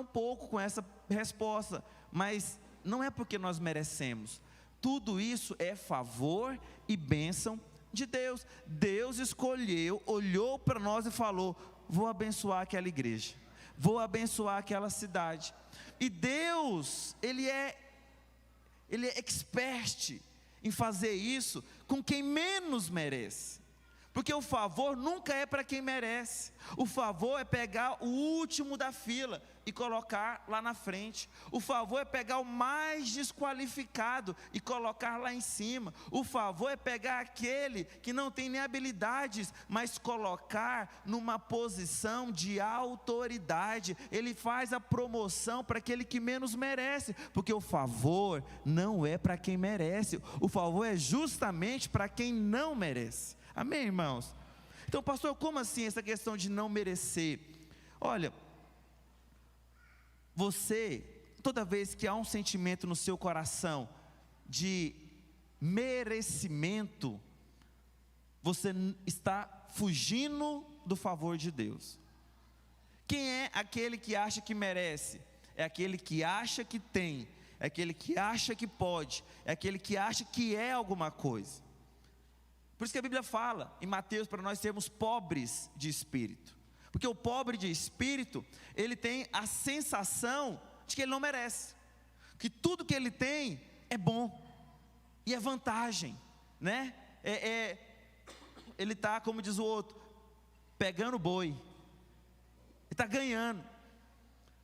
um pouco com essa resposta, mas não é porque nós merecemos. Tudo isso é favor e bênção de Deus. Deus escolheu, olhou para nós e falou: vou abençoar aquela igreja, vou abençoar aquela cidade. E Deus, Ele é expert em fazer isso com quem menos merece. Porque o favor nunca é para quem merece. O favor é pegar o último da fila e colocar lá na frente. O favor é pegar o mais desqualificado e colocar lá em cima. O favor é pegar aquele que não tem nem habilidades, mas colocar numa posição de autoridade. Ele faz a promoção para aquele que menos merece, porque o favor não é para quem merece. O favor é justamente para quem não merece. Amém, irmãos? Então, pastor, como assim essa questão de não merecer? Olha, você, toda vez que há um sentimento no seu coração de merecimento, você está fugindo do favor de Deus. Quem é aquele que acha que merece? É aquele que acha que tem, é aquele que acha que pode, é aquele que acha que é alguma coisa. Por isso que a Bíblia fala em Mateus para nós sermos pobres de espírito. Porque o pobre de espírito, ele tem a sensação de que ele não merece. Que tudo que ele tem é bom. E é vantagem, né? Ele está, como diz o outro, pegando boi. Ele está ganhando.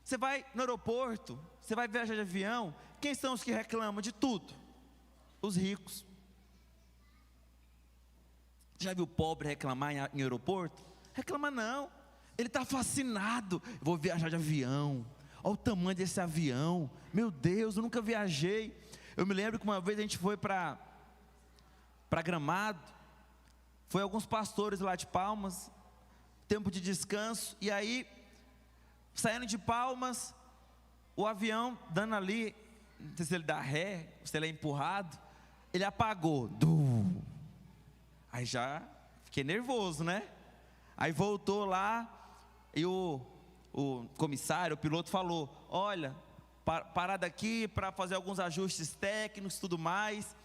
Você vai no aeroporto, você vai viajar de avião. Quem são os que reclamam de tudo? Os ricos. Já viu o pobre reclamar em aeroporto? Reclama não, ele está fascinado. Vou viajar de avião, olha o tamanho desse avião, meu Deus, eu nunca viajei. Eu me lembro que uma vez a gente foi para Gramado, foi alguns pastores lá de Palmas, tempo de descanso, e aí, saindo de Palmas, o avião dando ali, não sei se ele dá ré, se ele é empurrado, ele apagou, aí já fiquei nervoso, né? Aí voltou lá e o comissário, o piloto falou: olha, parada aqui para fazer alguns ajustes técnicos e tudo mais.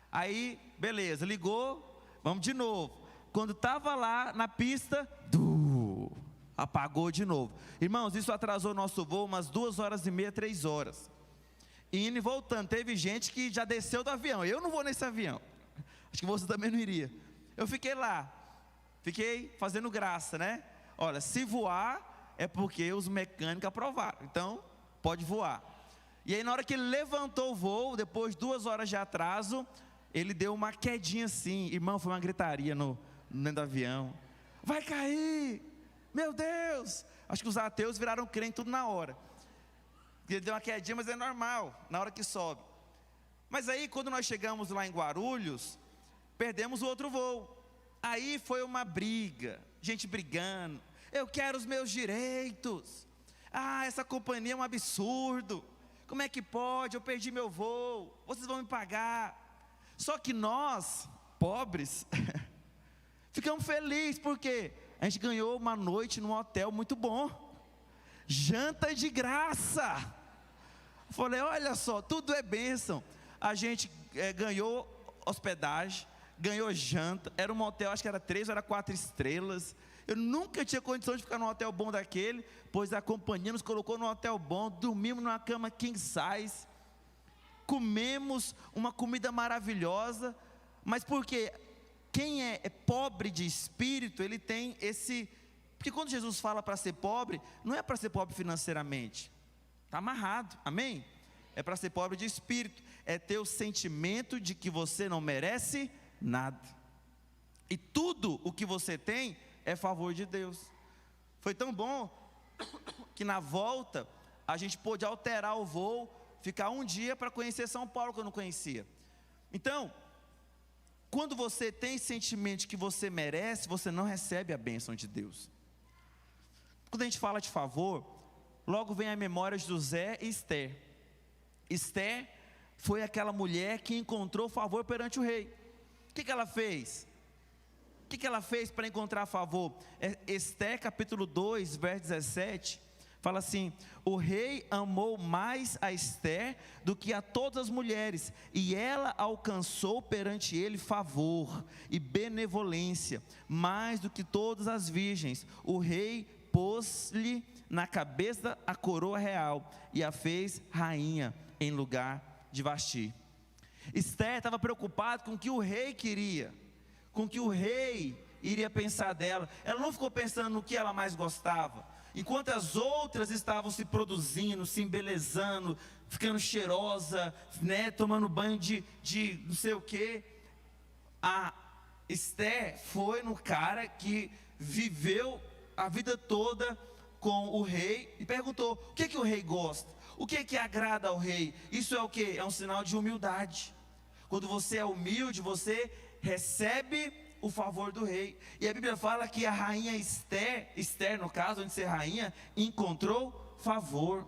Aí, beleza, ligou, vamos de novo. Quando estava lá na pista, apagou de novo. Irmãos, isso atrasou nosso voo umas 2h30, 3 horas. Indo e voltando, teve gente que já desceu do avião. Eu não vou nesse avião, acho que você também não iria. Eu fiquei lá, fiquei fazendo graça, né? Olha, se voar é porque os mecânicos aprovaram, então pode voar. E aí na hora que ele levantou o voo, depois de 2 horas de atraso, ele deu uma quedinha assim, irmão, foi uma gritaria dentro do avião. Vai cair, meu Deus! Acho que os ateus viraram crente tudo na hora. Ele deu uma quedinha, mas é normal, na hora que sobe. Mas aí quando nós chegamos lá em Guarulhos, perdemos o outro voo. Aí foi uma briga, gente brigando. Eu quero os meus direitos. Essa companhia é um absurdo. Como é que pode? Eu perdi meu voo. Vocês vão me pagar. Só que nós, pobres, ficamos felizes porque a gente ganhou uma noite num hotel muito bom. Janta de graça. Falei, olha só, tudo é bênção. A gente ganhou hospedagem, ganhou janta, era um hotel, acho que era 3 ou era 4 estrelas. Eu nunca tinha condição de ficar num hotel bom daquele, pois a companhia nos colocou num hotel bom, dormimos numa cama king size, comemos uma comida maravilhosa. Mas por quê? Quem é pobre de espírito, ele tem esse... Porque quando Jesus fala para ser pobre, não é para ser pobre financeiramente, está amarrado, amém? É para ser pobre de espírito, é ter o sentimento de que você não merece nada, e tudo o que você tem é favor de Deus. Foi tão bom que na volta a gente pôde alterar o voo, ficar um dia para conhecer São Paulo que eu não conhecia. Então, quando você tem sentimento de que você merece, você não recebe a bênção de Deus. Quando a gente fala de favor, logo vem a memória de José e Esther. Esther foi aquela mulher que encontrou favor perante o rei. O que ela fez? O que ela fez para encontrar favor? Esther capítulo 2, verso 17, Fala assim: o rei amou mais a Ester do que a todas as mulheres, e ela alcançou perante ele favor e benevolência, mais do que todas as virgens. O rei pôs-lhe na cabeça a coroa real, e a fez rainha em lugar de Vasti. Ester estava preocupada com o que o rei queria, com o que o rei iria pensar dela. Ela não ficou pensando no que ela mais gostava. Enquanto as outras estavam se produzindo, se embelezando, ficando cheirosa, né, tomando banho de não sei o que, a Ester foi no cara que viveu a vida toda com o rei e perguntou: o que o rei gosta? O que agrada ao rei? Isso é o que? É um sinal de humildade. Quando você é humilde, você recebe o favor do rei. E a Bíblia fala que a rainha Ester no caso, onde ser rainha, encontrou favor.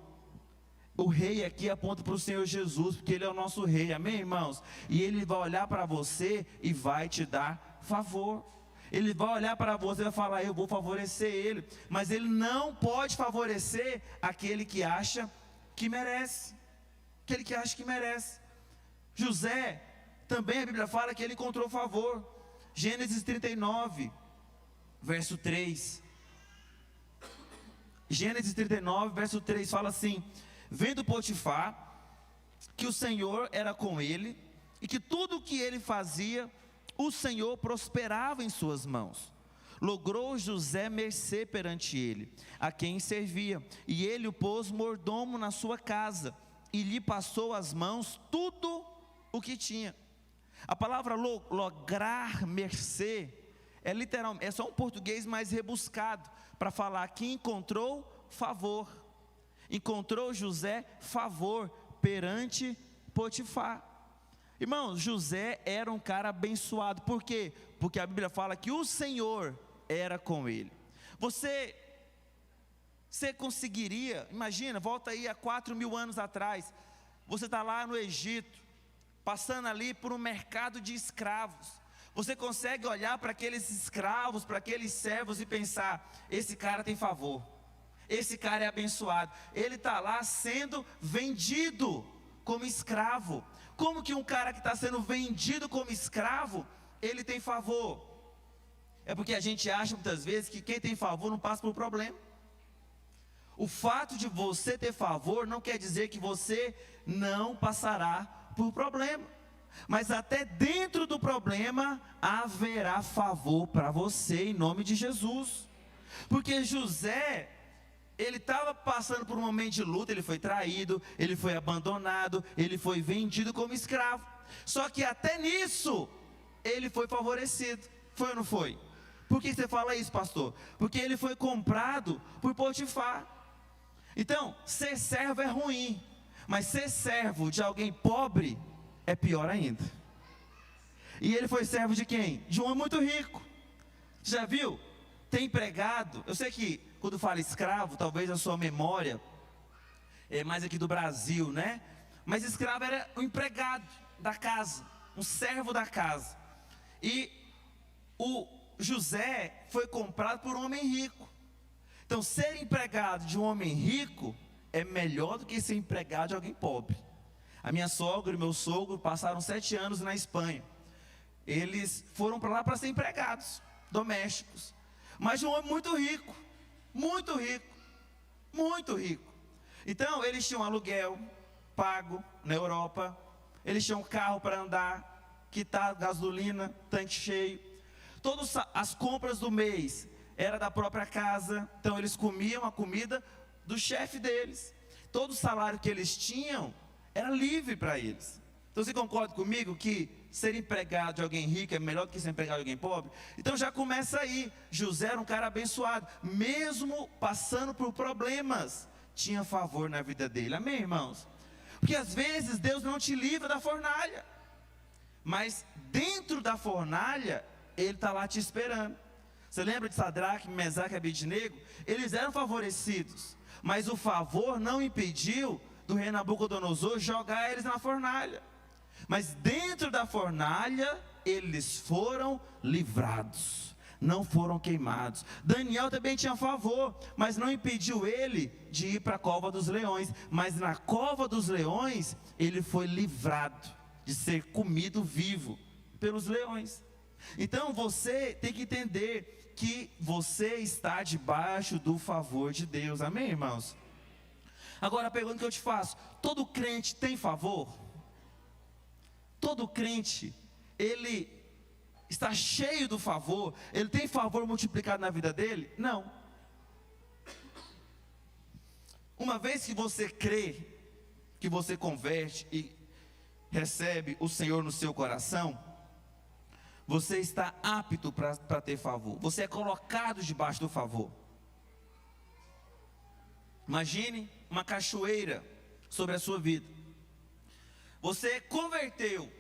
O rei aqui aponta para o Senhor Jesus, porque Ele é o nosso rei, amém, irmãos? E Ele vai olhar para você e vai te dar favor. Ele vai olhar para você e vai falar: eu vou favorecer ele. Mas Ele não pode favorecer aquele que acha que merece. Aquele que acha que merece. José, também a Bíblia fala que ele encontrou favor. Gênesis 39, verso 3. Gênesis 39, verso 3 fala assim: vendo Potifar que o Senhor era com ele, e que tudo o que ele fazia, o Senhor prosperava em suas mãos, logrou José mercê perante ele, a quem servia, e ele o pôs mordomo na sua casa, e lhe passou às mãos tudo o que tinha. A palavra lograr mercê é literalmente, é só um português mais rebuscado para falar que encontrou favor. Encontrou José favor perante Potifar. Irmãos, José era um cara abençoado. Por quê? Porque a Bíblia fala que o Senhor era com ele. Você conseguiria, imagina, volta aí a 4.000 anos atrás, você está lá no Egito, passando ali por um mercado de escravos. Você consegue olhar para aqueles escravos, para aqueles servos e pensar: esse cara tem favor, esse cara é abençoado, ele está lá sendo vendido como escravo. Como que um cara que está sendo vendido como escravo, ele tem favor? É porque a gente acha muitas vezes que quem tem favor não passa por problema. O fato de você ter favor não quer dizer que você não passará por problema, mas até dentro do problema haverá favor para você, em nome de Jesus. Porque José, ele estava passando por um momento de luta, ele foi traído, ele foi abandonado, ele foi vendido como escravo. Só que até nisso, ele foi favorecido. Foi ou não foi? Por que você fala isso, pastor? Porque ele foi comprado por Potifar. Então, ser servo é ruim, mas ser servo de alguém pobre é pior ainda. E ele foi servo de quem? De um homem muito rico. Já viu? Tem empregado. Eu sei que quando fala escravo, talvez a sua memória é mais aqui do Brasil, né? Mas escravo era um empregado da casa, um servo da casa. E o José foi comprado por um homem rico. Então, ser empregado de um homem rico é melhor do que ser empregado de alguém pobre. A minha sogra e meu sogro passaram 7 anos na Espanha. Eles foram para lá para ser empregados domésticos, mas de um homem muito rico, muito rico, muito rico. Então, eles tinham aluguel pago na Europa, eles tinham carro para andar, quitar gasolina, tanque cheio. Todas as compras do mês era da própria casa, então eles comiam a comida do chefe deles. Todo o salário que eles tinham era livre para eles. Então você concorda comigo que ser empregado de alguém rico é melhor do que ser empregado de alguém pobre? Então já começa aí. José era um cara abençoado, mesmo passando por problemas, tinha favor na vida dele, amém, irmãos? Porque às vezes Deus não te livra da fornalha, mas dentro da fornalha Ele está lá te esperando. Você lembra de Sadraque, Mesaque e Abednego? Eles eram favorecidos, mas o favor não impediu do rei Nabucodonosor jogar eles na fornalha. Mas dentro da fornalha, eles foram livrados. não foram queimados. Daniel também tinha favor, mas não impediu ele de ir para a cova dos leões. Mas na cova dos leões, ele foi livrado de ser comido vivo pelos leões. Então você tem que entender que você está debaixo do favor de Deus. Amém, irmãos? Agora a pergunta que eu te faço: todo crente tem favor? Todo crente, ele está cheio do favor? Ele tem favor multiplicado na vida dele? Não. Uma vez que você crê, que você converte e recebe o Senhor no seu coração, você está apto para ter favor. Você é colocado debaixo do favor. Imagine uma cachoeira sobre a sua vida. Você converteu.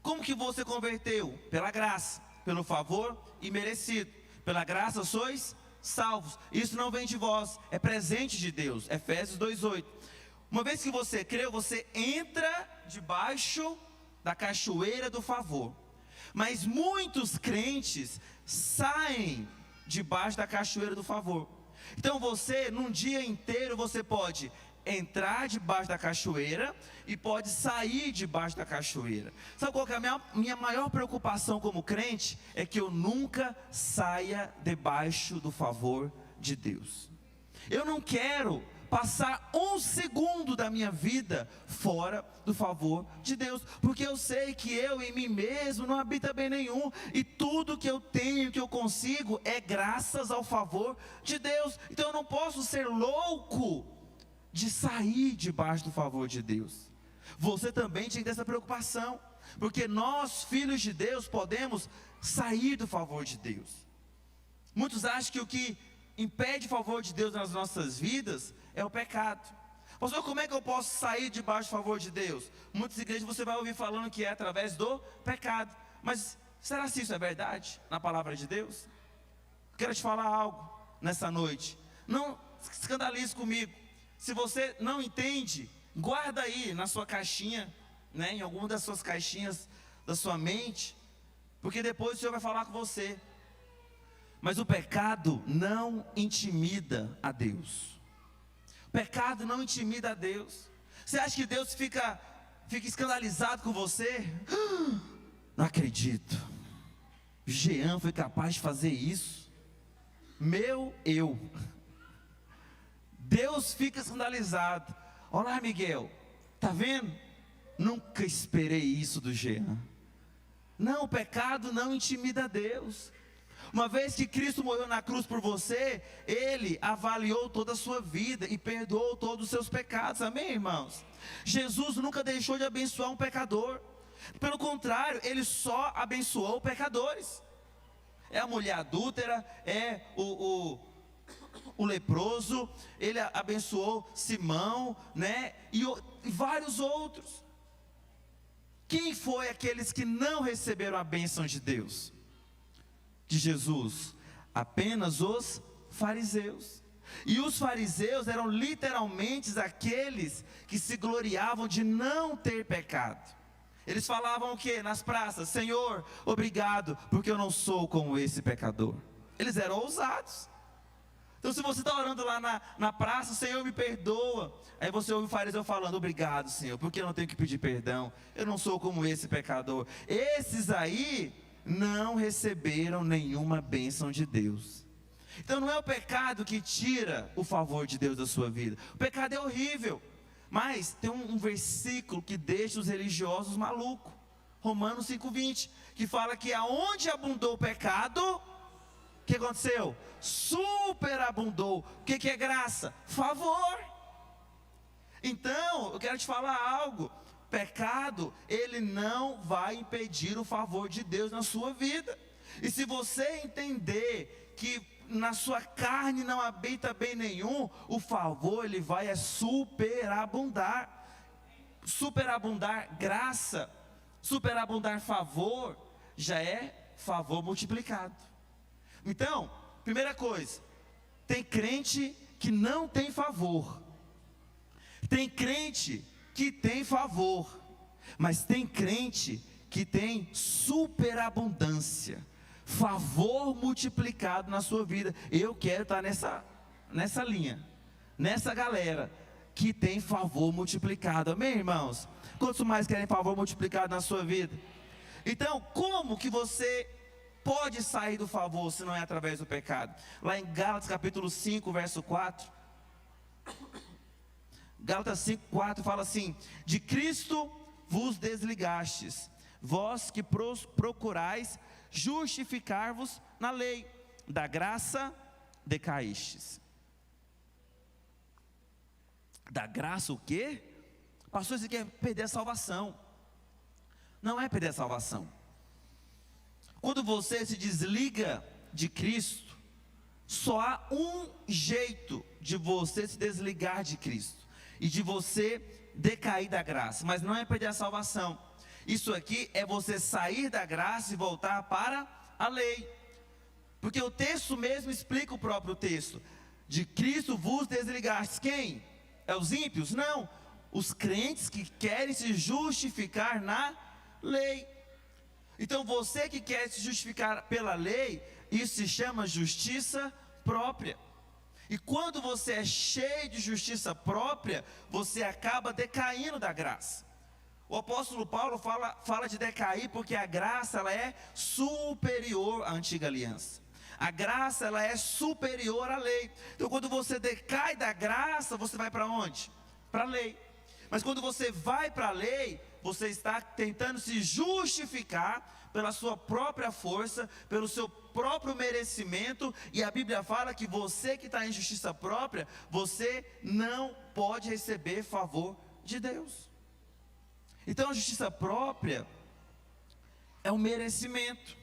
Como que você converteu? Pela graça, pelo favor imerecido. Pela graça sois salvos. Isso não vem de vós, é presente de Deus. Efésios 2:8. Uma vez que você creu, você entra debaixo da cachoeira do favor. Mas muitos crentes saem debaixo da cachoeira do favor. Então você, num dia inteiro, você pode entrar debaixo da cachoeira e pode sair debaixo da cachoeira. Sabe qual que é a minha maior preocupação como crente? É que eu nunca saia debaixo do favor de Deus. Eu não quero passar um segundo da minha vida fora do favor de Deus, porque eu sei que eu em mim mesmo não habita bem nenhum, e tudo que eu tenho, que eu consigo, é graças ao favor de Deus. Então eu não posso ser louco de sair debaixo do favor de Deus. Você também tem que ter essa preocupação, porque nós, filhos de Deus, podemos sair do favor de Deus. Muitos acham que o que impede o favor de Deus nas nossas vidas é o pecado. Pastor, como é que eu posso sair debaixo do favor de Deus? Muitas igrejas você vai ouvir falando que é através do pecado. Mas será que isso é verdade na palavra de Deus? Quero te falar algo nessa noite. Não se escandalize comigo. Se você não entende, guarda aí na sua caixinha, né, em alguma das suas caixinhas da sua mente, porque depois o Senhor vai falar com você. Mas o pecado não intimida a Deus. O pecado não intimida a Deus. Você acha que Deus fica escandalizado com você? Não acredito. Jean foi capaz de fazer isso. Deus fica escandalizado. Olá, Miguel, tá vendo? Nunca esperei isso do Jean. Não, o pecado não intimida a Deus. Uma vez que Cristo morreu na cruz por você, Ele avaliou toda a sua vida e perdoou todos os seus pecados. Amém, irmãos? Jesus nunca deixou de abençoar um pecador. Pelo contrário, Ele só abençoou pecadores. É a mulher adúltera, é o leproso, Ele abençoou Simão, né? E vários outros. Quem foi aqueles que não receberam a bênção de Deus? De Jesus? Apenas os fariseus. E os fariseus eram literalmente aqueles que se gloriavam de não ter pecado. Eles falavam o que nas praças? Senhor, obrigado, porque eu não sou como esse pecador. Eles eram ousados. Então se você está orando lá na praça, Senhor me perdoa, aí você ouve o fariseu falando, obrigado Senhor, porque eu não tenho que pedir perdão, eu não sou como esse pecador. Esses aí não receberam nenhuma bênção de Deus. Então não é o pecado que tira o favor de Deus da sua vida. O pecado é horrível, mas tem um versículo que deixa os religiosos malucos. Romanos 5:20, que fala que aonde abundou o pecado, o que aconteceu? Superabundou. O que é graça? Favor. Então, eu quero te falar algo. Pecado, ele não vai impedir o favor de Deus na sua vida. E se você entender que na sua carne não habita bem nenhum, o favor ele vai superabundar. Superabundar graça, superabundar favor, já é favor multiplicado. Então, primeira coisa, tem crente que não tem favor. Tem crente que tem favor, mas tem crente que tem superabundância. favor multiplicado na sua vida. Eu quero estar nessa linha, nessa galera que tem favor multiplicado. Amém, irmãos? Quantos mais querem favor multiplicado na sua vida? Então, como que você pode sair do favor se não é através do pecado? Lá em Gálatas capítulo 5, verso 4. Gálatas 5, 4 fala assim: de Cristo vos desligastes, vós que procurais justificar-vos na lei, da graça decaístes. Da graça o quê? Pastor, você quer perder a salvação? Não é perder a salvação. Quando você se desliga de Cristo, só há um jeito de você se desligar de Cristo e de você decair da graça, mas não é perder a salvação. Isso aqui é você sair da graça e voltar para a lei, porque o texto mesmo explica o próprio texto: de Cristo vos desligastes. Quem? É os ímpios? Não, os crentes que querem se justificar na lei. Então você que quer se justificar pela lei, isso se chama justiça própria. E quando você é cheio de justiça própria, você acaba decaindo da graça. O apóstolo Paulo fala de decair porque a graça ela é superior à antiga aliança. A graça ela é superior à lei. Então quando você decai da graça, você vai para onde? Para a lei. Mas quando você vai para a lei, você está tentando se justificar pela sua própria força, pelo seu próprio merecimento, e a Bíblia fala que você que está em justiça própria, você não pode receber favor de Deus. Então a justiça própria é um merecimento,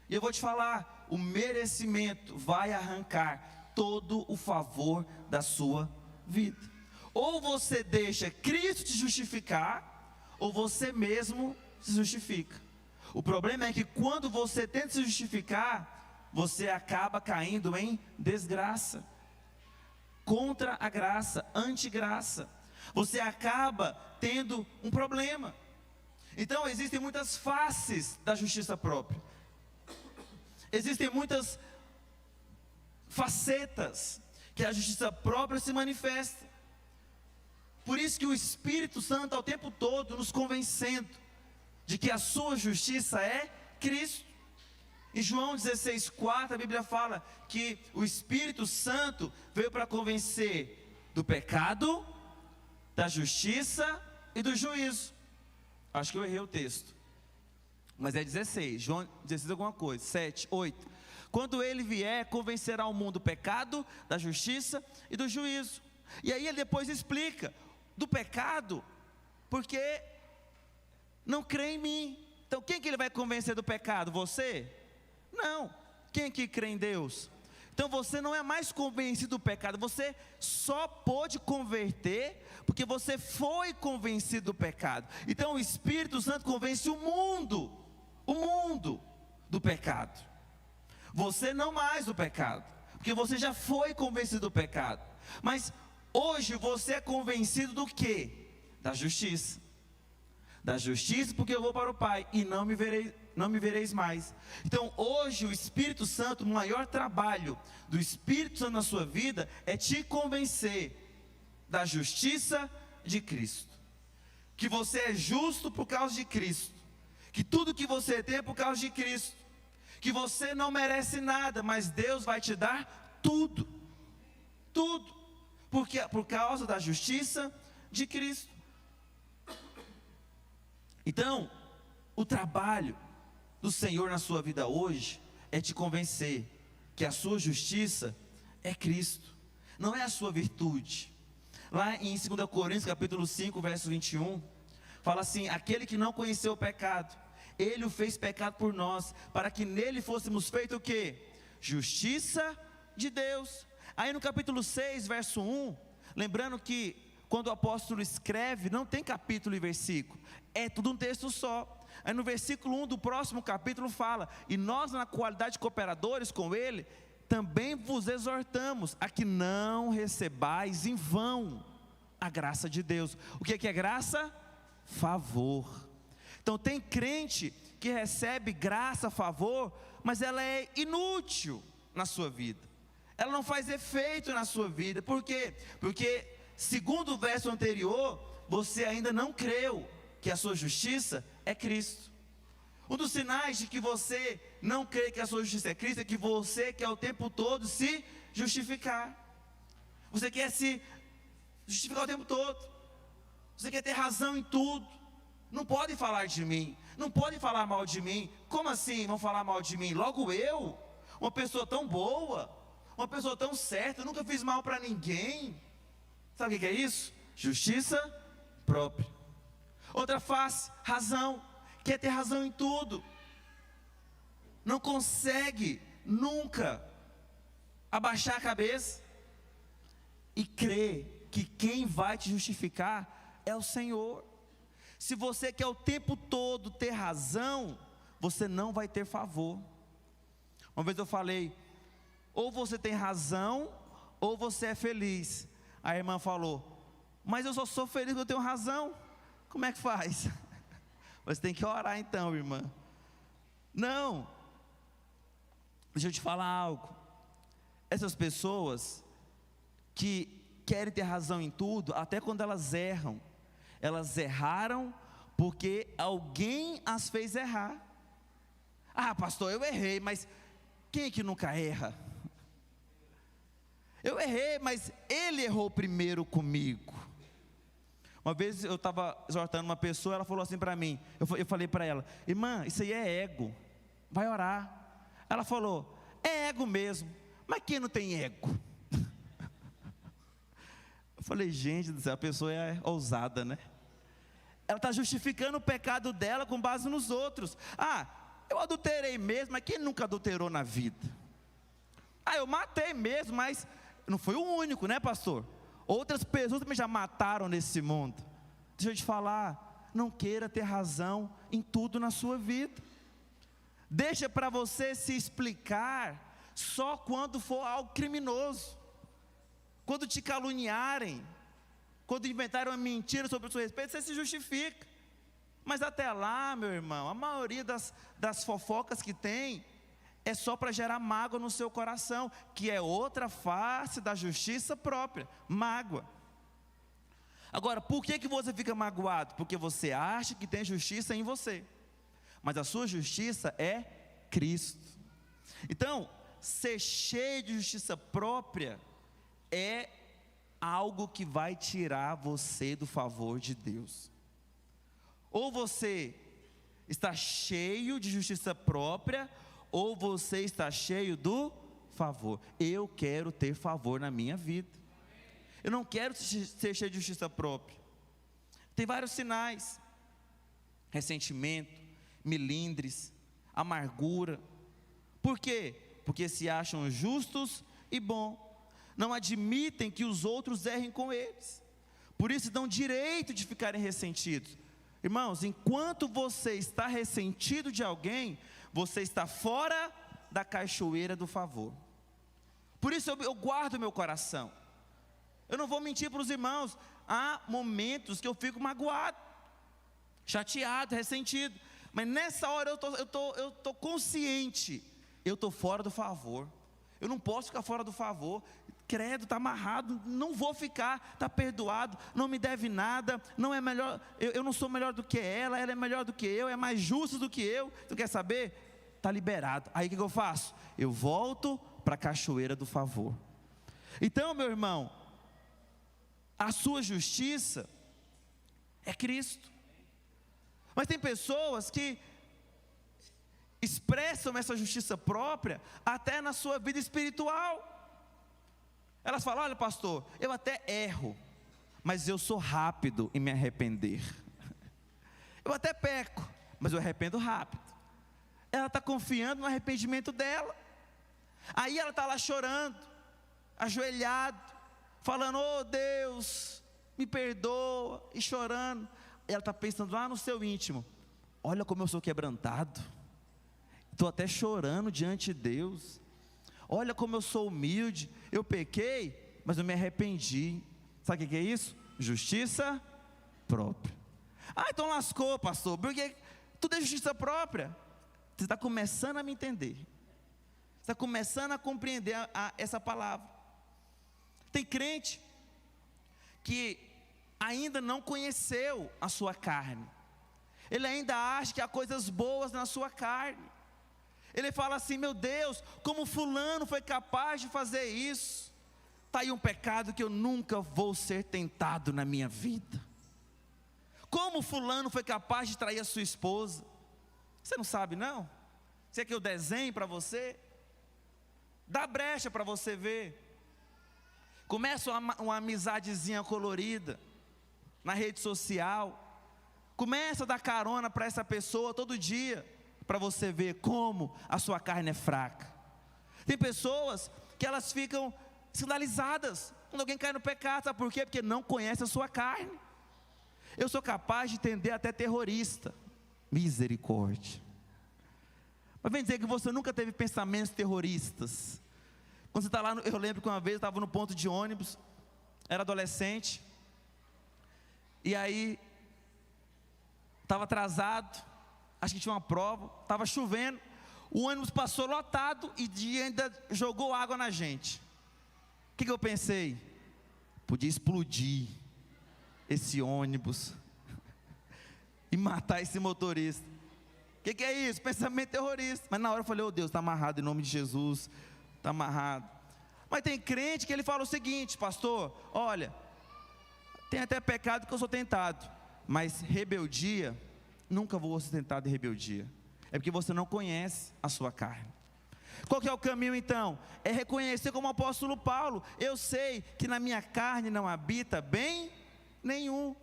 e eu vou te falar, o merecimento vai arrancar todo o favor da sua vida. Ou você deixa Cristo te justificar, ou você mesmo se justifica. O problema é que quando você tenta se justificar, você acaba caindo em desgraça, contra a graça, antigraça. Você acaba tendo um problema. Então existem muitas faces da justiça própria. Existem muitas facetas que a justiça própria se manifesta. Por isso que o Espírito Santo ao tempo todo nos convencendo de que a sua justiça é Cristo. Em João 16,4 a Bíblia fala que o Espírito Santo veio para convencer do pecado, da justiça e do juízo. Acho que eu errei o texto, mas é 16, João 16 alguma coisa, 7, 8. Quando ele vier, convencerá o mundo do pecado, da justiça e do juízo. E aí ele depois explica do pecado, porque não crê em mim. Então quem que ele vai convencer do pecado? Você? Não. Quem que crê em Deus? Então você não é mais convencido do pecado, você só pôde converter porque você foi convencido do pecado. Então o Espírito Santo convence o mundo do pecado. Você não mais do pecado, porque você já foi convencido do pecado. Mas hoje você é convencido do quê? Da justiça. Da justiça, porque eu vou para o Pai e não me vereis mais. Então hoje o Espírito Santo, o maior trabalho do Espírito Santo na sua vida é te convencer da justiça de Cristo, que você é justo por causa de Cristo, que tudo que você tem é por causa de Cristo, que você não merece nada, mas Deus vai te dar tudo, porque por causa da justiça de Cristo. Então, o trabalho do Senhor na sua vida hoje é te convencer que a sua justiça é Cristo, não é a sua virtude. Lá em 2 Coríntios capítulo 5, verso 21, fala assim: aquele que não conheceu o pecado, ele o fez pecado por nós, para que nele fôssemos feitos o quê? Justiça de Deus. Aí no capítulo 6, verso 1, lembrando que quando o apóstolo escreve, não tem capítulo e versículo, é tudo um texto só. Aí no versículo 1 do próximo capítulo fala: e nós na qualidade de cooperadores com ele, também vos exortamos a que não recebais em vão a graça de Deus. O que é graça? Favor. Então tem crente que recebe graça, favor, mas ela é inútil na sua vida. Ela não faz efeito na sua vida. Por quê? Porque, segundo o verso anterior, você ainda não creu que a sua justiça é Cristo. Um dos sinais de que você não crê que a sua justiça é Cristo é que você quer o tempo todo se justificar. Você quer se justificar o tempo todo. Você quer ter razão em tudo. Não pode falar de mim. Não pode falar mal de mim. Como assim vão falar mal de mim? Logo eu, uma pessoa tão boa, uma pessoa tão certa, nunca fiz mal para ninguém. Sabe o que é isso? Justiça própria. Outra face, razão. Quer ter razão em tudo. Não consegue nunca abaixar a cabeça e crer que quem vai te justificar é o Senhor. Se você quer o tempo todo ter razão, você não vai ter favor. Uma vez eu falei, ou você tem razão, ou você é feliz. A irmã falou, mas eu só sou feliz quando eu tenho razão. Como é que faz? Você tem que orar então, irmã. Não. Deixa eu te falar algo. Essas pessoas que querem ter razão em tudo, até quando elas erram, elas erraram porque alguém as fez errar. Ah, pastor, eu errei, mas quem é que nunca erra? Eu errei, mas ele errou primeiro comigo. Uma vez eu estava exortando uma pessoa, ela falou assim para mim, eu falei para ela, irmã, isso aí é ego, vai orar. Ela falou, é ego mesmo, mas quem não tem ego? Eu falei, gente do céu, a pessoa é ousada, né? Ela está justificando o pecado dela com base nos outros. Ah, eu adulterei mesmo, mas quem nunca adulterou na vida? Ah, eu matei mesmo, mas não foi o único, né, pastor? Outras pessoas também já mataram nesse mundo. Deixa eu te falar, não queira ter razão em tudo na sua vida. Deixa para você se explicar só quando for algo criminoso. Quando te caluniarem, quando inventarem uma mentira sobre o seu respeito, você se justifica. Mas até lá, meu irmão, a maioria das fofocas que tem é só para gerar mágoa no seu coração, que é outra face da justiça própria, mágoa. Agora, por que você fica magoado? Porque você acha que tem justiça em você, mas a sua justiça é Cristo. Então, ser cheio de justiça própria é algo que vai tirar você do favor de Deus. Ou você está cheio de justiça própria, ou você está cheio do favor. Eu quero ter favor na minha vida. Eu não quero ser cheio de justiça própria. Tem vários sinais: ressentimento, melindres, amargura. Por quê? Porque se acham justos e bons. Não admitem que os outros errem com eles. Por isso dão direito de ficarem ressentidos. Irmãos, enquanto você está ressentido de alguém, você está fora da cachoeira do favor. Por isso eu guardo meu coração. Eu não vou mentir para os irmãos. Há momentos que eu fico magoado, chateado, ressentido. Mas nessa hora eu tô consciente. Eu estou fora do favor. Eu não posso ficar fora do favor. Credo, está amarrado, não vou ficar, está perdoado, não me deve nada, não é melhor, eu não sou melhor do que ela é melhor do que eu, é mais justo do que eu. Tu quer saber? Está liberado. Aí o que eu faço? Eu volto para a cachoeira do favor. Então, meu irmão, a sua justiça é Cristo. Mas tem pessoas que expressam essa justiça própria até na sua vida espiritual. Elas falam, olha pastor, eu até erro, mas eu sou rápido em me arrepender. Eu até peco, mas eu arrependo rápido. Ela está confiando no arrependimento dela. Aí ela está lá chorando, ajoelhado, falando, oh Deus, me perdoa, e chorando. Ela está pensando lá no seu íntimo, olha como eu sou quebrantado, estou até chorando diante de Deus. Olha como eu sou humilde, eu pequei, mas eu me arrependi. Sabe o que é isso? Justiça própria. Ah, então lascou, pastor, porque tudo é justiça própria. Você está começando a me entender. está começando a compreender essa palavra. Tem crente que ainda não conheceu a sua carne. Ele ainda acha que há coisas boas na sua carne. Ele fala assim: meu Deus, como fulano foi capaz de fazer isso? Está aí um pecado que eu nunca vou ser tentado na minha vida. Como fulano foi capaz de trair a sua esposa? Você não sabe não? Você quer que eu desenhe para você? Dá brecha para você ver. Começa uma amizadezinha colorida na rede social. Começa a dar carona para essa pessoa todo dia, para você ver como a sua carne é fraca. Tem pessoas que elas ficam escandalizadas quando alguém cai no pecado. Sabe por quê? Porque não conhece a sua carne. Eu sou capaz de entender até terrorista. Misericórdia. Mas vem dizer que você nunca teve pensamentos terroristas. Quando você está lá, eu lembro que uma vez eu estava no ponto de ônibus, era adolescente, e aí estava atrasado, acho que tinha uma prova, estava chovendo, o ônibus passou lotado e ainda jogou água na gente. O que eu pensei? Podia explodir esse ônibus e matar esse motorista. O que é isso? Pensamento terrorista. Mas na hora eu falei: oh Deus, está amarrado em nome de Jesus, está amarrado. Mas tem crente que ele fala o seguinte: pastor, olha, tem até pecado que eu sou tentado, mas rebeldia, nunca vou ser tentado em rebeldia. É porque você não conhece a sua carne. Qual que é o caminho então? É reconhecer como o apóstolo Paulo: eu sei que na minha carne não habita bem nenhum.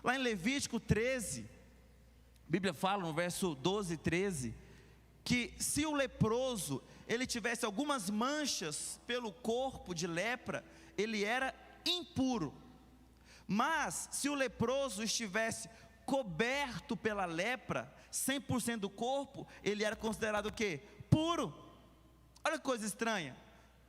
Lá em Levítico 13, a Bíblia fala no verso 12 e 13, que se o leproso, ele tivesse algumas manchas pelo corpo de lepra, ele era impuro. Mas se o leproso estivesse coberto pela lepra, 100% do corpo, ele era considerado o quê? Puro. Olha que coisa estranha.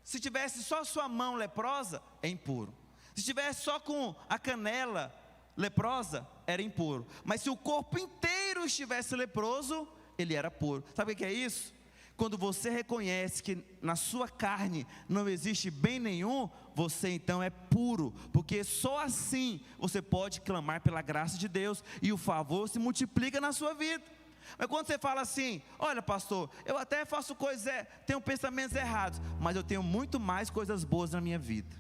Se tivesse só sua mão leprosa, é impuro. Se tivesse só com a canela leprosa, era impuro. Mas se o corpo inteiro estivesse leproso, ele era puro. Sabe o que é isso? Quando você reconhece que na sua carne não existe bem nenhum, você então é puro, porque só assim você pode clamar pela graça de Deus e o favor se multiplica na sua vida. Mas quando você fala assim: olha pastor, eu até faço coisas, tenho pensamentos errados, mas eu tenho muito mais coisas boas na minha vida.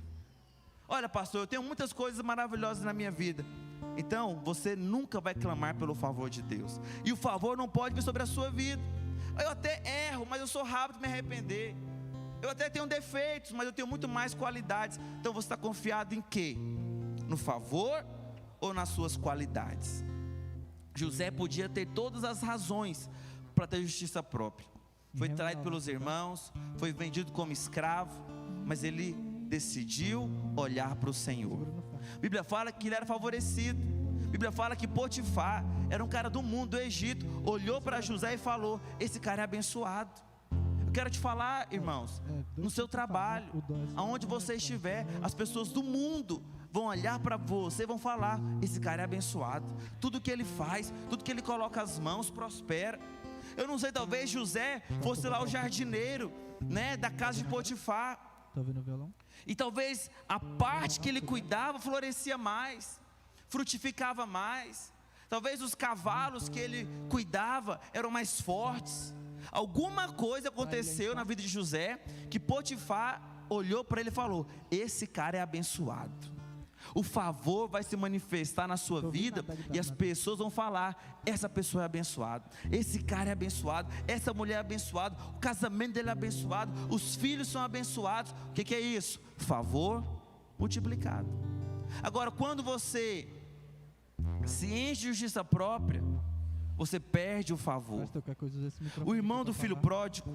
Olha pastor, eu tenho muitas coisas maravilhosas na minha vida. Então você nunca vai clamar pelo favor de Deus, e o favor não pode vir sobre a sua vida. Eu até erro, mas eu sou rápido de me arrepender. Eu até tenho defeitos, mas eu tenho muito mais qualidades. Então você está confiado em quê? No favor ou nas suas qualidades? José podia ter todas as razões para ter justiça própria. Foi traído pelos irmãos, foi vendido como escravo, mas ele decidiu olhar para o Senhor. A Bíblia fala que ele era favorecido. A Bíblia fala que Potifar era um cara do mundo, do Egito, olhou para José e falou: esse cara é abençoado. Eu quero te falar, irmãos, no seu trabalho, aonde você estiver, as pessoas do mundo vão olhar para você e vão falar: esse cara é abençoado. Tudo que ele faz, tudo que ele coloca as mãos, prospera. Eu não sei, talvez José fosse lá o jardineiro, né, da casa de Potifar. Tá vendo o violão? E talvez a parte que ele cuidava florescia mais, frutificava mais. Talvez os cavalos que ele cuidava eram mais fortes. Alguma coisa aconteceu na vida de José que Potifar olhou para ele e falou: esse cara é abençoado. O favor vai se manifestar na sua vida e as pessoas vão falar: essa pessoa é abençoada, esse cara é abençoado, essa mulher é abençoada, o casamento dele é abençoado, os filhos são abençoados. O que é isso? Favor multiplicado. Agora, quando você se enche de justiça própria, você perde o favor. O irmão do filho pródigo,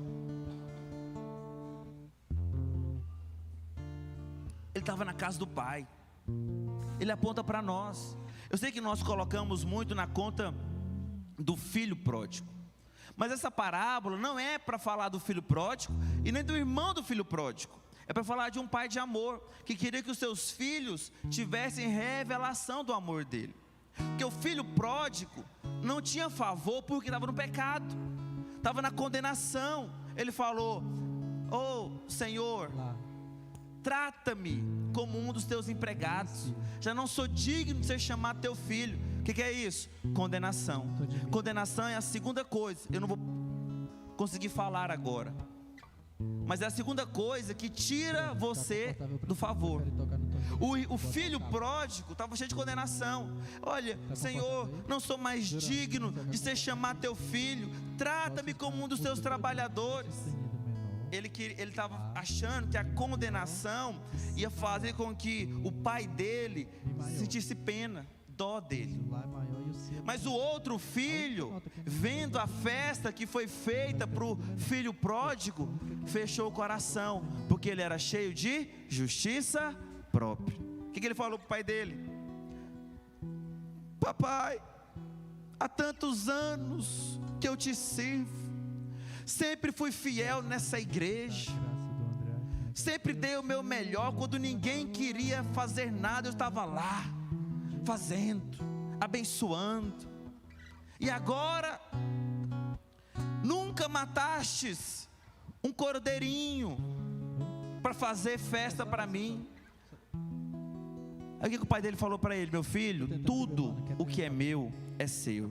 ele estava na casa do pai. Ele aponta para nós. Eu sei que nós colocamos muito na conta do filho pródigo, mas essa parábola não é para falar do filho pródigo e nem do irmão do filho pródigo. É para falar de um pai de amor que queria que os seus filhos tivessem revelação do amor dele. Porque o filho pródigo não tinha favor porque estava no pecado, estava na condenação. Ele falou: Oh, Senhor, trata-me como um dos teus empregados. Já não sou digno de ser chamado teu filho. O que é isso? Condenação. Condenação é a segunda coisa. Eu não vou conseguir falar agora, mas é a segunda coisa que tira você do favor. O filho pródigo estava cheio de condenação. Olha, Senhor, não sou mais digno de ser chamado teu filho. Trata-me como um dos teus trabalhadores. Ele estava achando que a condenação ia fazer com que o pai dele sentisse pena, dó dele. Mas o outro filho, vendo a festa que foi feita para o filho pródigo, fechou o coração, porque ele era cheio de justiça própria. O que ele falou para o pai dele? Papai, há tantos anos que eu te sirvo, sempre fui fiel nessa igreja, sempre dei o meu melhor. Quando ninguém queria fazer nada, eu estava lá fazendo, abençoando. E agora nunca matastes um cordeirinho para fazer festa para mim. Aí o que o pai dele falou para ele? Meu filho, tudo o que é meu é seu.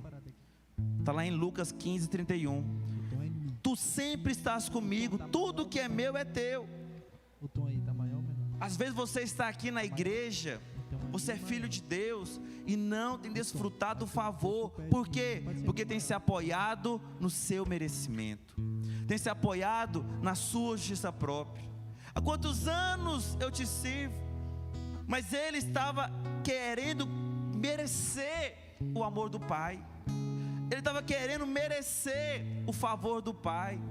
Está lá em Lucas 15:31. Tu sempre estás comigo, tudo que é meu é teu. Às vezes você está aqui na igreja, você é filho de Deus e não tem desfrutado do favor. Por quê? Porque tem se apoiado no seu merecimento, tem se apoiado na sua justiça própria. Há quantos anos eu te sirvo? Mas ele estava querendo merecer o amor do pai. Ele estava querendo merecer o favor do pai.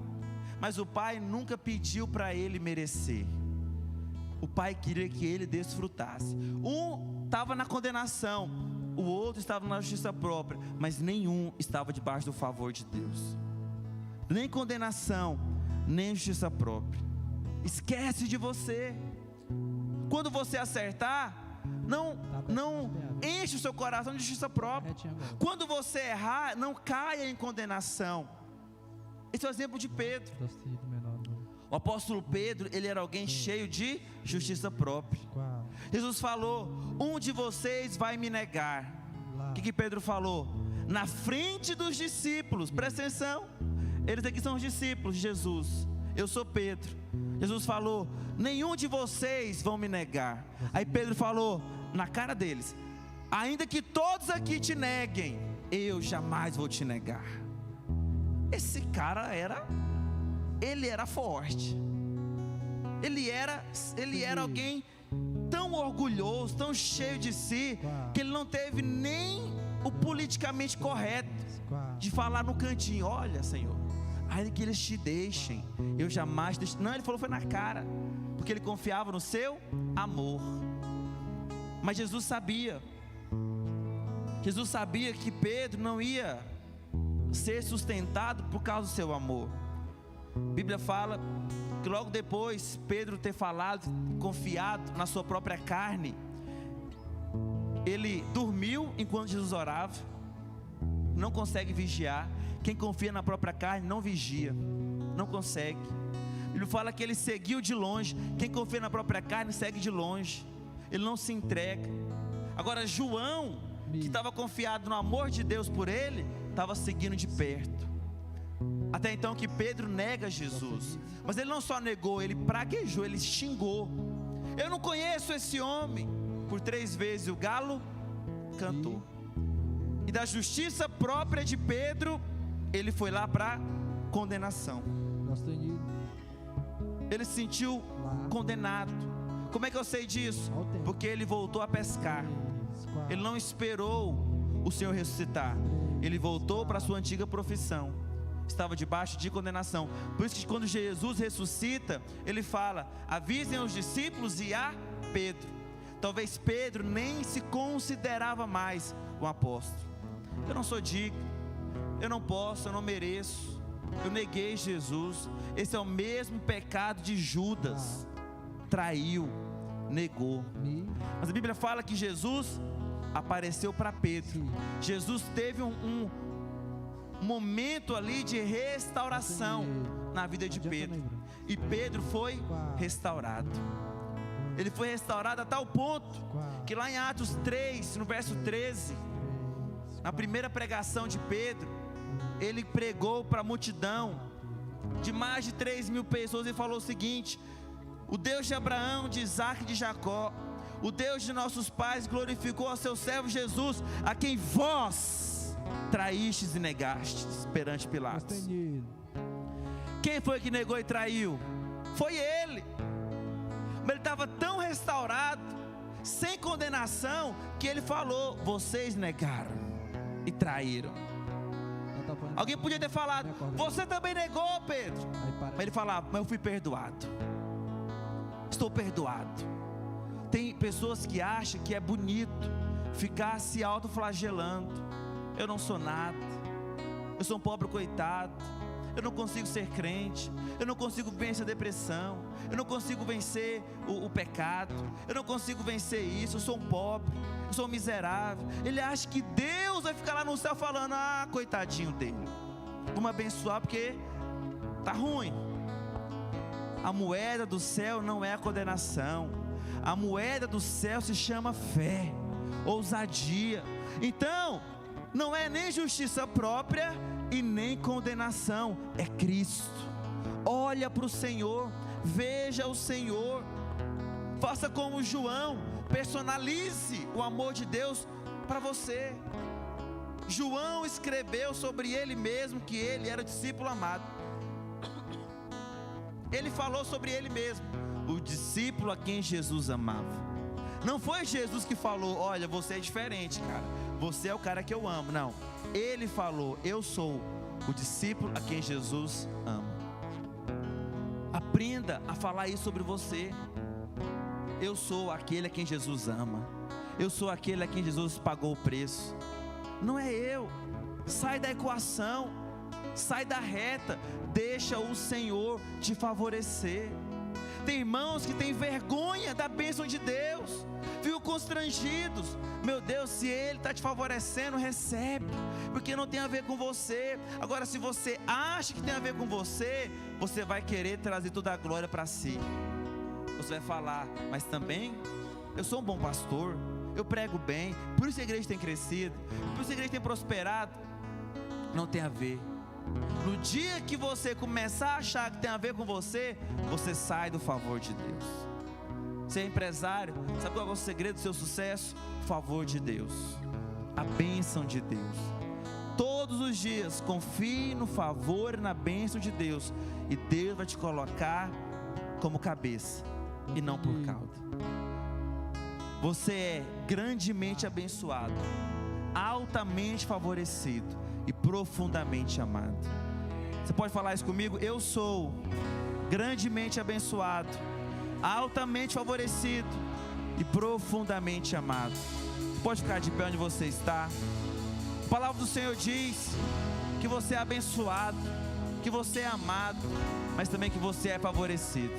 Mas o pai nunca pediu para ele merecer. O pai queria que ele desfrutasse. Um estava na condenação, o outro estava na justiça própria, mas nenhum estava debaixo do favor de Deus. Nem condenação, nem justiça própria. Esquece de você. Quando você acertar, não enche o seu coração de justiça própria. Quando você errar, não caia em condenação. Esse é o exemplo de Pedro. O apóstolo Pedro, ele era alguém cheio de justiça própria. Jesus falou: um de vocês vai me negar. O que Pedro falou? Na frente dos discípulos, presta atenção, eles aqui são os discípulos de Jesus. Eu sou Pedro. Jesus falou: nenhum de vocês vão me negar. Aí Pedro falou na cara deles: ainda que todos aqui te neguem, eu jamais vou te negar. Esse cara ele era forte. Ele era alguém tão orgulhoso, tão cheio de si, que ele não teve nem o politicamente correto de falar no cantinho: olha, Senhor, ainda que eles te deixem, eu jamais deixo. Não, ele falou, foi na cara, porque ele confiava no seu amor. Mas Jesus sabia que Pedro não ia ser sustentado por causa do seu amor. A Bíblia fala que logo depois Pedro ter falado, confiado na sua própria carne, ele dormiu enquanto Jesus orava. Não consegue vigiar. Quem confia na própria carne não vigia, não consegue. Ele fala que ele seguiu de longe. Quem confia na própria carne segue de longe, ele não se entrega. Agora João, que estava confiado no amor de Deus por ele, estava seguindo de perto. Até então que Pedro nega Jesus. Mas ele não só negou, ele praguejou, ele xingou: eu não conheço esse homem. Por 3 vezes o galo cantou. E da justiça própria de Pedro, ele foi lá para condenação. Ele se sentiu condenado. Como é que eu sei disso? Porque ele voltou a pescar. Ele não esperou o Senhor ressuscitar. Ele voltou para a sua antiga profissão. Estava debaixo de condenação. Por isso que quando Jesus ressuscita, ele fala: avisem os discípulos e a Pedro. Talvez Pedro nem se considerava mais um apóstolo. Eu não sou digno, eu não posso, eu não mereço, eu neguei Jesus. Esse é o mesmo pecado de Judas. Traiu, negou. Mas a Bíblia fala que Jesus apareceu para Pedro. Jesus teve um momento ali de restauração na vida de Pedro. E Pedro foi restaurado. Ele foi restaurado a tal ponto que lá em Atos 3, no verso 13, na primeira pregação de Pedro, ele pregou para a multidão de mais de 3.000 pessoas e falou o seguinte: o Deus de Abraão, de Isaac e de Jacó, o Deus de nossos pais glorificou a seu servo Jesus, a quem vós traístes e negastes perante Pilatos. Quem foi que negou e traiu? Foi ele. Mas ele estava tão restaurado, sem condenação, que ele falou: vocês negaram e traíram. Alguém podia ter falado: você também negou, Pedro. Mas ele falava: mas eu fui perdoado, estou perdoado. Tem pessoas que acham que é bonito ficar se autoflagelando. Eu não sou nada, eu sou um pobre coitado, eu não consigo ser crente, eu não consigo vencer a depressão, eu não consigo vencer o pecado, eu não consigo vencer isso, eu sou um pobre, eu sou um miserável. Ele acha que Deus vai ficar lá no céu falando: ah, coitadinho dele, vamos abençoar porque está ruim. A moeda do céu não é a condenação, a moeda do céu se chama fé, ousadia. Então, não é nem justiça própria e nem condenação, é Cristo. Olha para o Senhor, veja o Senhor, faça como João, personalize o amor de Deus para você. João escreveu sobre ele mesmo que ele era discípulo amado. Ele falou sobre ele mesmo: o discípulo a quem Jesus amava. Não foi Jesus que falou: olha, você é diferente, cara, você é o cara que eu amo. Não, ele falou: eu sou o discípulo a quem Jesus ama. Aprenda a falar isso sobre você. Eu sou aquele a quem Jesus ama, eu sou aquele a quem Jesus pagou o preço. Não é eu. Sai da equação, sai da reta, deixa o Senhor te favorecer. Tem irmãos que têm vergonha da bênção de Deus, ficam constrangidos. Meu Deus, se Ele está te favorecendo, recebe, porque não tem a ver com você. Agora, se você acha que tem a ver com você, você vai querer trazer toda a glória para si. Você vai falar: mas também eu sou um bom pastor, eu prego bem, por isso a igreja tem crescido, por isso a igreja tem prosperado. Não tem a ver. No dia que você começar a achar que tem a ver com você, você sai do favor de Deus. Você é empresário, sabe qual é o segredo do seu sucesso? O favor de Deus, a bênção de Deus. Todos os dias confie no favor e na bênção de Deus, e Deus vai te colocar como cabeça e não por cauda. Você é grandemente abençoado, altamente favorecido e profundamente amado. Você pode falar isso comigo? Eu sou grandemente abençoado, altamente favorecido e profundamente amado. Você pode ficar de pé onde você está. A palavra do Senhor diz que você é abençoado, que você é amado, mas também que você é favorecido.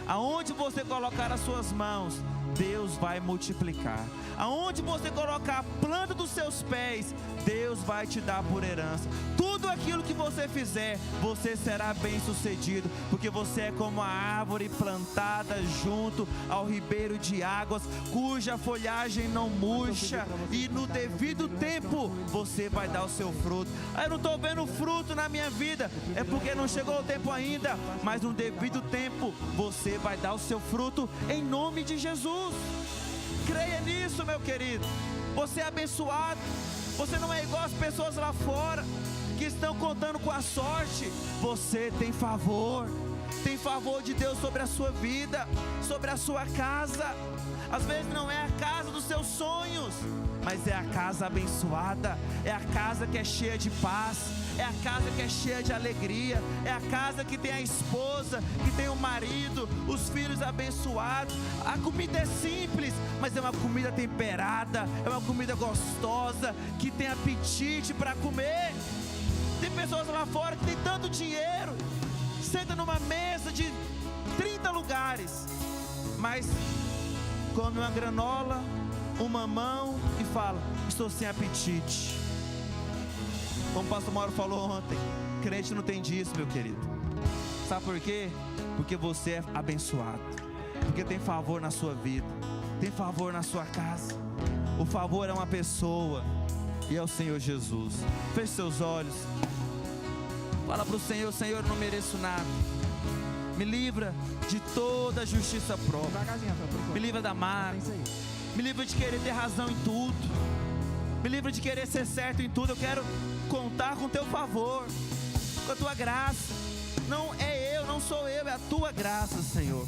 Aonde você colocar as suas mãos, Deus vai multiplicar. Aonde você colocar a planta dos seus pés, Deus vai te dar por herança. Tudo aquilo que você fizer, você será bem sucedido, porque você é como a árvore plantada junto ao ribeiro de águas, cuja folhagem não murcha, e no devido tempo você vai dar o seu fruto. Eu não estou vendo fruto na minha vida, é porque não chegou o tempo ainda, mas no devido tempo você vai dar o seu fruto, em nome de Jesus. Creia nisso, meu querido. Você é abençoado. Você não é igual as pessoas lá fora que estão contando com a sorte. Você tem favor. Tem favor de Deus sobre a sua vida, sobre a sua casa. Às vezes não é a casa dos seus sonhos, mas é a casa abençoada. É a casa que é cheia de paz, é a casa que é cheia de alegria, é a casa que tem a esposa, que tem o marido, os filhos abençoados. A comida é simples, mas é uma comida temperada, é uma comida gostosa, que tem apetite para comer. Tem pessoas lá fora que tem tanto dinheiro, senta numa mesa de 30 lugares, mas come uma granola, um mamão e fala: estou sem apetite. Como o pastor Mauro falou ontem, crente não tem disso, meu querido. Sabe por quê? Porque você é abençoado, porque tem favor na sua vida, tem favor na sua casa. O favor é uma pessoa, e é o Senhor Jesus. Feche seus olhos, fala para o Senhor: Senhor, eu não mereço nada, me livra de toda justiça própria, me livra da mágoa, me livra de querer ter razão em tudo, me livra de querer ser certo em tudo. Eu quero contar com o teu favor, com a tua graça. Não é eu, não sou eu, é a tua graça, Senhor.